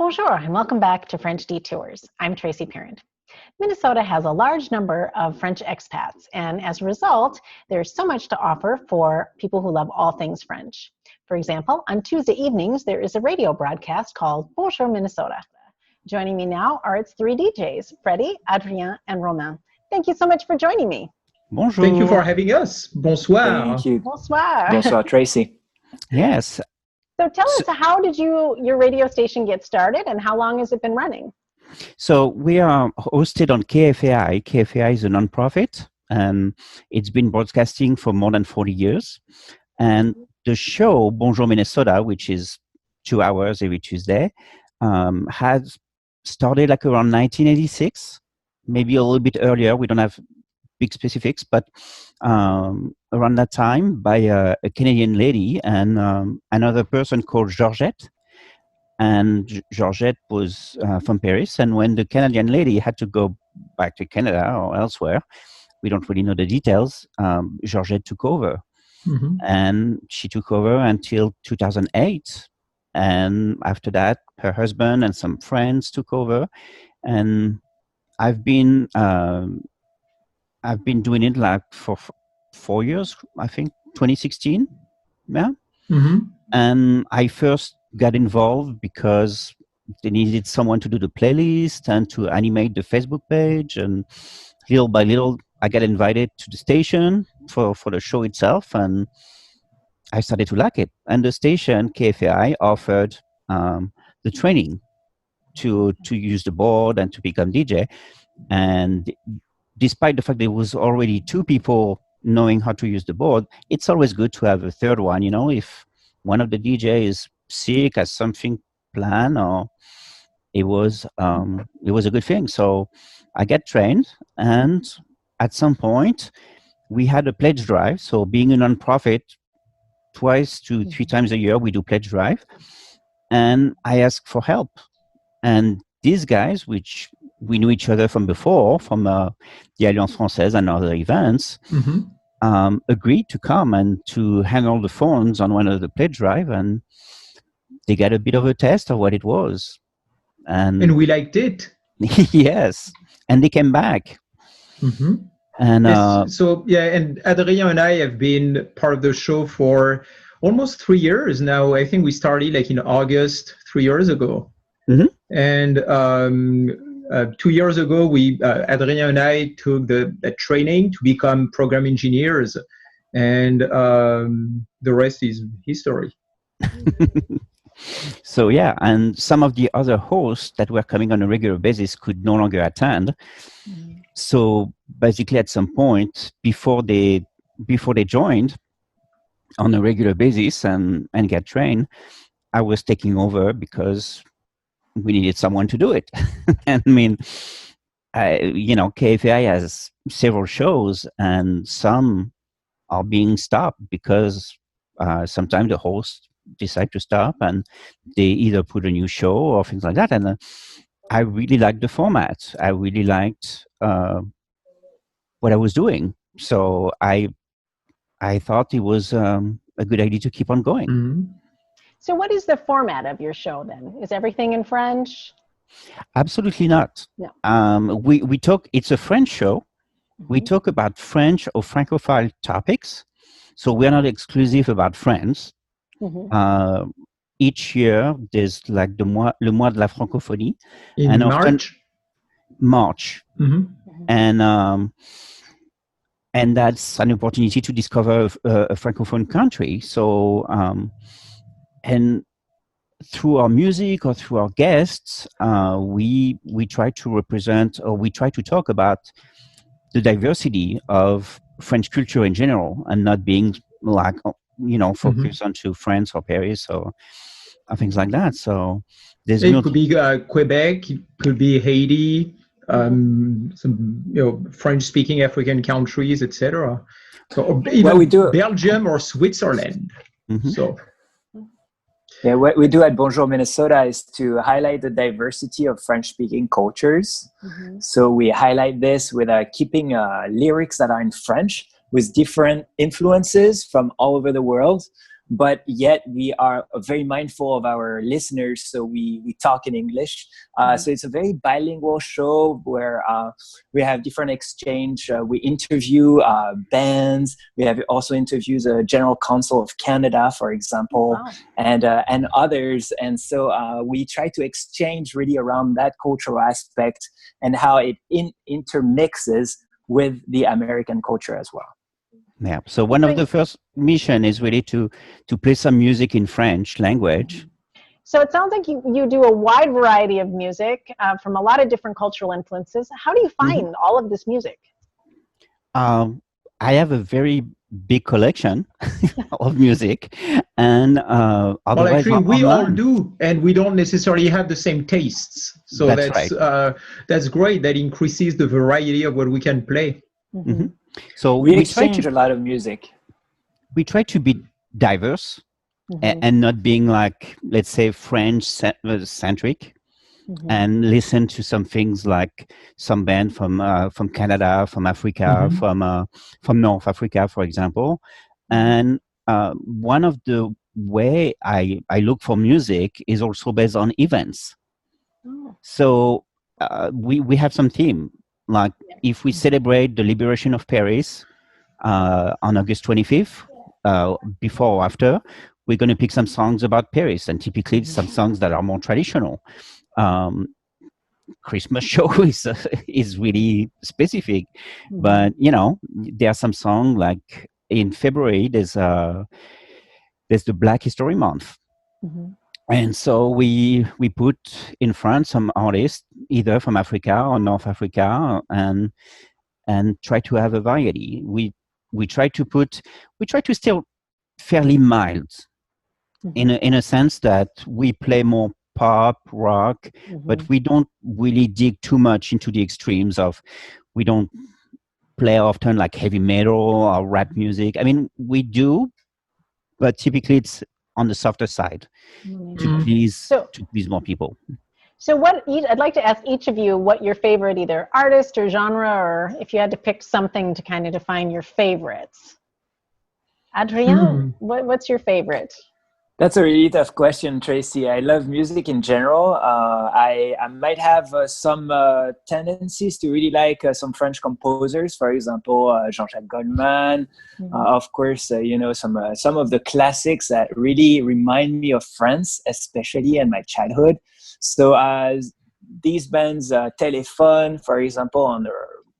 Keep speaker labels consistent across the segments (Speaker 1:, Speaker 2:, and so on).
Speaker 1: Bonjour and welcome back to French Detours. I'm Tracy Parent. Minnesota has a large number of French expats, and as a result, there's so much to offer for people who love all things French. For example, on Tuesday evenings, there is a radio broadcast called Bonjour Minnesota. Joining me now are its three DJs, Freddie, Adrien, and Romain. Thank you so much for joining me.
Speaker 2: Bonjour.
Speaker 3: Thank you for having us. Bonsoir.
Speaker 2: Thank you.
Speaker 1: Bonsoir.
Speaker 2: Bonsoir, Tracy. Yes.
Speaker 1: So tell us, how did your radio station get started and how long has it been running?
Speaker 2: So we are hosted on KFAI. KFAI is a nonprofit, and it's been broadcasting for more than 40 years. And the show, Bonjour Minnesota, which is 2 hours every Tuesday, has started like around 1986, maybe a little bit earlier. We don't have big specifics, but around that time by a Canadian lady and another person called Georgette. And Georgette was from Paris. And when the Canadian lady had to go back to Canada or elsewhere, we don't really know the details, Georgette took over.
Speaker 3: Mm-hmm.
Speaker 2: And she took over until 2008. And after that, her husband and some friends took over. And I've been doing it like for 4 years, I think, 2016. Yeah.
Speaker 3: Mm-hmm.
Speaker 2: And I first got involved because they needed someone to do the playlist and to animate the Facebook page. And little by little, I got invited to the station for the show itself. And I started to like it. And the station, KFAI, offered the training to use the board and to become DJ. And despite the fact there was already 2 people knowing how to use the board, it's always good to have a third one. You know, if one of the DJs is sick, has something planned, or it was a good thing. So I got trained, and at some point we had a pledge drive. So being a nonprofit, 2 to 3 times a year we do pledge drive, and I asked for help. And these guys, which we knew each other from before, from the Alliance Française and other events,
Speaker 3: Mm-hmm.
Speaker 2: agreed to come and to handle the phones on one of the pledge drive, and they got a bit of a test of what it was.
Speaker 3: And we liked it.
Speaker 2: Yes, and they came back.
Speaker 3: Mm-hmm.
Speaker 2: And
Speaker 3: Yes. So yeah, and Adrien and I have been part of the show for almost 3 years now. I think we started like in August 3 years ago.
Speaker 2: Mhm.
Speaker 3: And 2 years ago, Adrien and I took the training to become program engineers, and the rest is history.
Speaker 2: So yeah, and some of the other hosts that were coming on a regular basis could no longer attend.
Speaker 1: Mm-hmm.
Speaker 2: So basically, at some point before they joined on a regular basis and get trained, I was taking over because we needed someone to do it. And I mean, KFAI has several shows, and some are being stopped because sometimes the hosts decide to stop, and they either put a new show or things like that. And I really liked the format. I really liked what I was doing. So I thought it was a good idea to keep on going.
Speaker 3: Mm-hmm.
Speaker 1: So what is the format of your show then? Is everything in French?
Speaker 2: Absolutely not.
Speaker 1: No.
Speaker 2: We talk, it's a French show.
Speaker 1: Mm-hmm.
Speaker 2: We talk about French or francophone topics. So we're not exclusive about France.
Speaker 1: Mm-hmm.
Speaker 2: Each year, there's like le mois de la francophonie.
Speaker 3: In
Speaker 2: and
Speaker 3: March.
Speaker 2: Mm-hmm. And that's an opportunity to discover a francophone country. So, and through our music or through our guests, we try to represent, or we try to talk about the diversity of French culture in general, and not being like, focused onto France or Paris or things like that. So
Speaker 3: it could be Quebec, it could be Haiti, some French-speaking African countries, etc. So even
Speaker 2: we do
Speaker 3: Belgium or Switzerland.
Speaker 2: Mm-hmm.
Speaker 3: So.
Speaker 4: Yeah, what we do at Bonjour Minnesota is to highlight the diversity of French-speaking cultures.
Speaker 1: Mm-hmm.
Speaker 4: So we highlight this with keeping lyrics that are in French with different influences from all over the world. but yet we are very mindful of our listeners, so we talk in English. So it's a very bilingual show where we have different exchange. We interview bands. We have also interviewed the General Counsel of Canada, for example, and others. And so we try to exchange really around that cultural aspect and how it intermixes with the American culture as well.
Speaker 2: Yeah. So one of the first mission is really to play some music in French language.
Speaker 1: So it sounds like you do a wide variety of music from a lot of different cultural influences. How do you find all of this music?
Speaker 2: I have a very big collection of music, and
Speaker 3: well,
Speaker 2: otherwise
Speaker 3: actually, we all
Speaker 2: online.
Speaker 3: do, and we don't necessarily have the same tastes. So
Speaker 2: That's right.
Speaker 3: That's great. That increases the variety of what we can play.
Speaker 2: So
Speaker 4: we
Speaker 2: try
Speaker 4: exchange a lot of music.
Speaker 2: We try to be diverse and not being like, let's say, French centric, and listen to some things like some band from Canada, from Africa, from North Africa, for example. And one of the way I look for music is also based on events. So we have some theme, like if we celebrate the liberation of Paris on August 25th, before or after, we're going to pick some songs about Paris, and typically some songs that are more traditional. Christmas show is really specific, but there are some songs like in February there's the Black History Month. And so we put in front some artists either from Africa or North Africa, and try to have a variety. We try to still fairly mild, in a sense that we play more pop, rock, but we don't really dig too much into the extremes of, we don't play often like heavy metal or rap music. I mean, we do, but typically it's on the softer side to please more people.
Speaker 1: So I'd like to ask each of you what your favorite either artist or genre, or if you had to pick something to kind of define your favorites. Adrien, what's your favorite?
Speaker 4: That's a really tough question, Tracy. I love music in general. I might have some tendencies to really like some French composers, for example, Jean-Jacques Goldman. Of course, some of the classics that really remind me of France, especially in my childhood. So these bands, Téléphone, for example, on the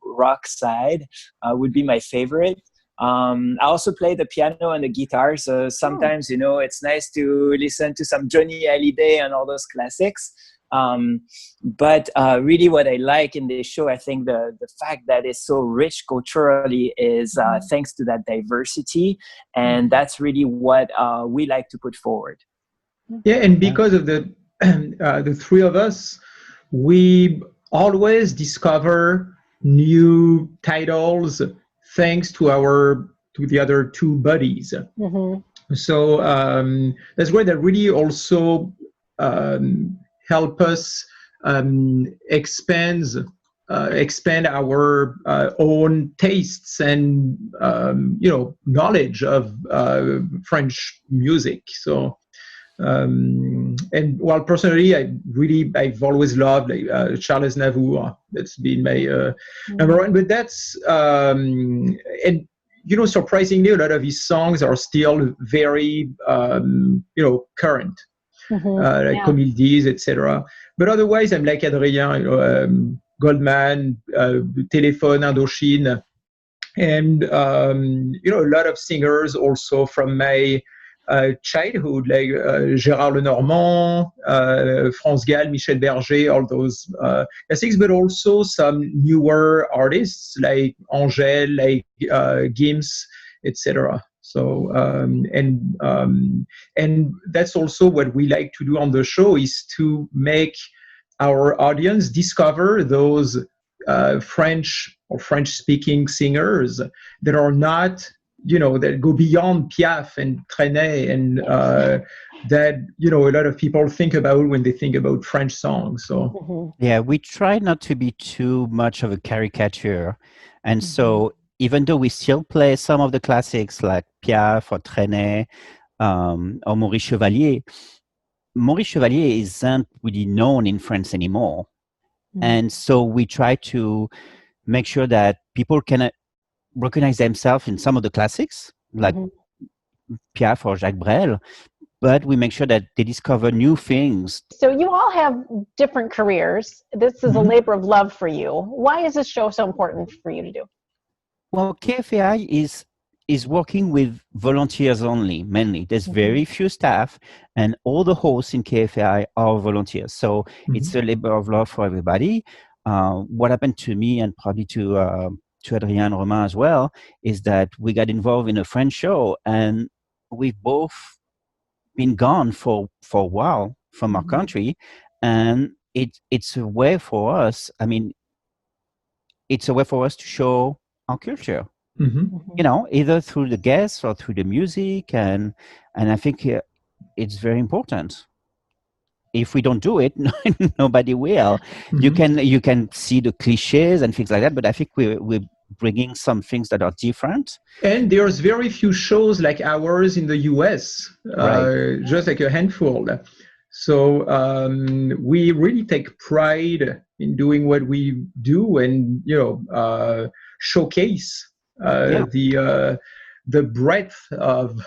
Speaker 4: rock side, would be my favorite. I also play the piano and the guitar, so sometimes it's nice to listen to some Johnny Hallyday and all those classics. But really what I like in this show, I think the fact that it's so rich culturally is thanks to that diversity, and that's really what we like to put forward.
Speaker 3: Yeah, and because of the three of us, we always discover new titles thanks to the other two buddies. So that's where that really also help us expand our own tastes and knowledge of French music. So and while personally I've always loved Charles Navour. That's been my number one. But that's and surprisingly a lot of his songs are still very current, like Comme ils disent, etc. But otherwise I'm like Adrien, Goldman, Téléphone, Indochine, and a lot of singers also from my childhood, like Gérard Lenormand, France Gall, Michel Berger, all those classics, but also some newer artists like Angèle, like Gims, etc. So and that's also what we like to do on the show, is to make our audience discover those French or French-speaking singers that are not, that go beyond Piaf and Trenet, and that a lot of people think about when they think about French songs. So
Speaker 2: yeah, we try not to be too much of a caricature, and so even though we still play some of the classics like Piaf or Trenet, or Maurice Chevalier. Maurice Chevalier isn't really known in France anymore. And so we try to make sure that people can recognize themselves in some of the classics, like Piaf or Jacques Brel, but we make sure that they discover new things.
Speaker 1: So you all have different careers. This is a labor of love for you. Why is this show so important for you to do?
Speaker 2: Well, KFAI is working with volunteers only, mainly. There's very few staff, and all the hosts in KFAI are volunteers. So it's a labor of love for everybody. What happened to me, and probably to Adrien and Romain as well, is that we got involved in a French show, and we've both been gone for a while from our country, and it's a way for us. I mean, it's a way for us to show our culture. You know, either through the guests or through the music, and I think it's very important. If we don't do it, nobody will. You can see the cliches and things like that, but I think we're bringing some things that are different.
Speaker 3: And there's very few shows like ours in the US, just like a handful. So we really take pride in doing what we do, and showcase the breadth of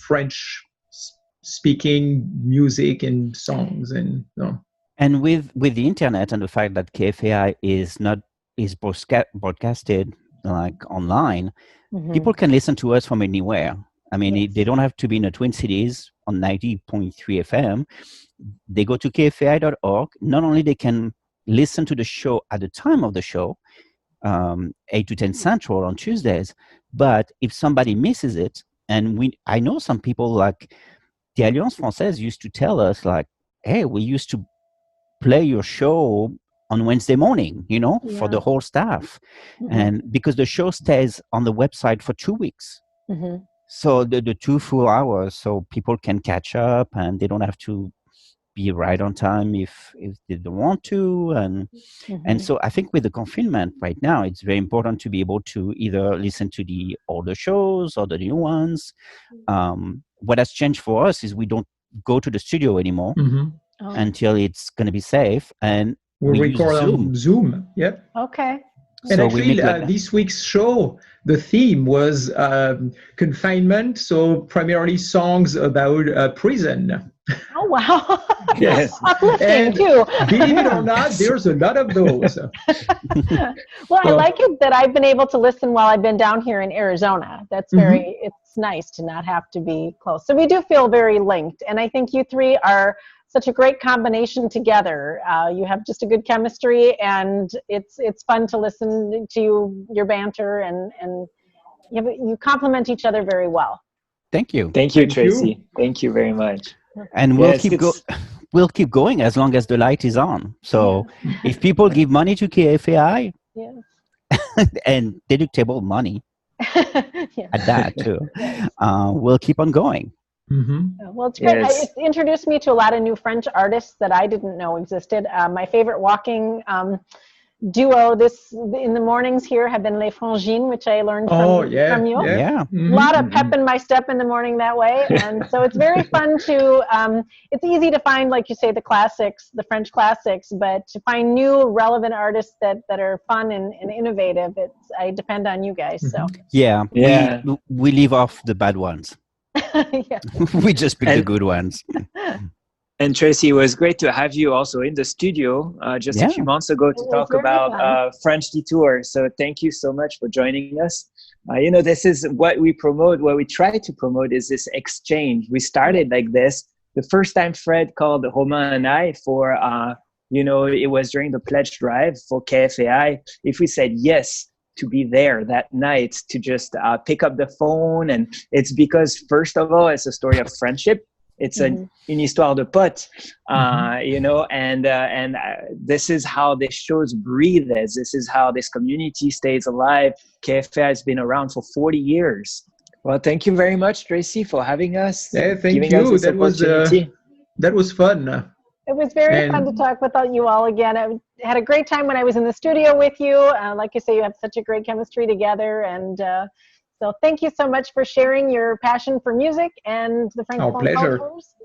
Speaker 3: French speaking music and songs, and
Speaker 2: and with the internet and the fact that KFAI is broadcasted like online, people can listen to us from anywhere. I mean, they don't have to be in the Twin Cities on 90.3 FM. They go to kfai.org. Not only they can listen to the show at the time of the show, 8 to 10 Central on Tuesdays, but if somebody misses it, and I know some people like the Alliance Française used to tell us like, hey, we used to play your show on Wednesday morning, for the whole staff. And because the show stays on the website for 2 weeks. So the 2 full hours, so people can catch up and they don't have to be right on time if they don't want to. And so I think with the confinement right now, it's very important to be able to either listen to the older shows or the new ones. What has changed for us is we don't go to the studio anymore until it's going to be safe, and
Speaker 3: we record on Zoom. Yep.
Speaker 1: Okay.
Speaker 3: And
Speaker 2: so
Speaker 3: actually, this week's show, the theme was confinement, so primarily songs about prison.
Speaker 1: Oh, wow.
Speaker 4: Yes.
Speaker 1: Uplifting, too.
Speaker 3: Believe it or not, there's a lot of those.
Speaker 1: Well, I like it that I've been able to listen while I've been down here in Arizona. That's it's nice to not have to be close. So we do feel very linked. And I think you three are such a great combination together. You have just a good chemistry, and it's fun to listen to your banter, and you complement each other very well.
Speaker 2: Thank you.
Speaker 4: Thank you, Tracy. Thank you very much.
Speaker 2: And we'll keep going as long as the light is on. So if people give money to KFAI, and deductible money at that too, we'll keep on going.
Speaker 1: Well, it's great. It introduced me to a lot of new French artists that I didn't know existed. My favorite walking duo in the mornings here have been Les Frangines, which I learned from you.
Speaker 2: Yeah.
Speaker 1: A lot of pep in my step in the morning that way. And so it's very fun to, it's easy to find, like you say, the classics, the French classics, but to find new relevant artists that are fun and innovative, I depend on you guys. So we leave off the bad ones. We just pick the good ones.
Speaker 4: And Tracy, it was great to have you also in the studio just a few months ago to talk about French Detours. So thank you so much for joining us. This is what we promote, what we try to promote is this exchange. We started like this. The first time Fred called Romain and I for, it was during the pledge drive for KFAI. If we said yes to be there that night, to just pick up the phone. And it's because, first of all, it's a story of friendship. It's une histoire de potes, and this is how this shows breathe. This is how this community stays alive. KFAI has been around for 40 years. Well, thank you very much, Tracy, for having us.
Speaker 3: Yeah, thank you. That was fun.
Speaker 1: It was very fun to talk with you all again. I had a great time when I was in the studio with you. Like you say, you have such a great chemistry together, and So thank you so much for sharing your passion for music and the
Speaker 3: Our
Speaker 1: francophone
Speaker 3: pleasure.
Speaker 1: cultures.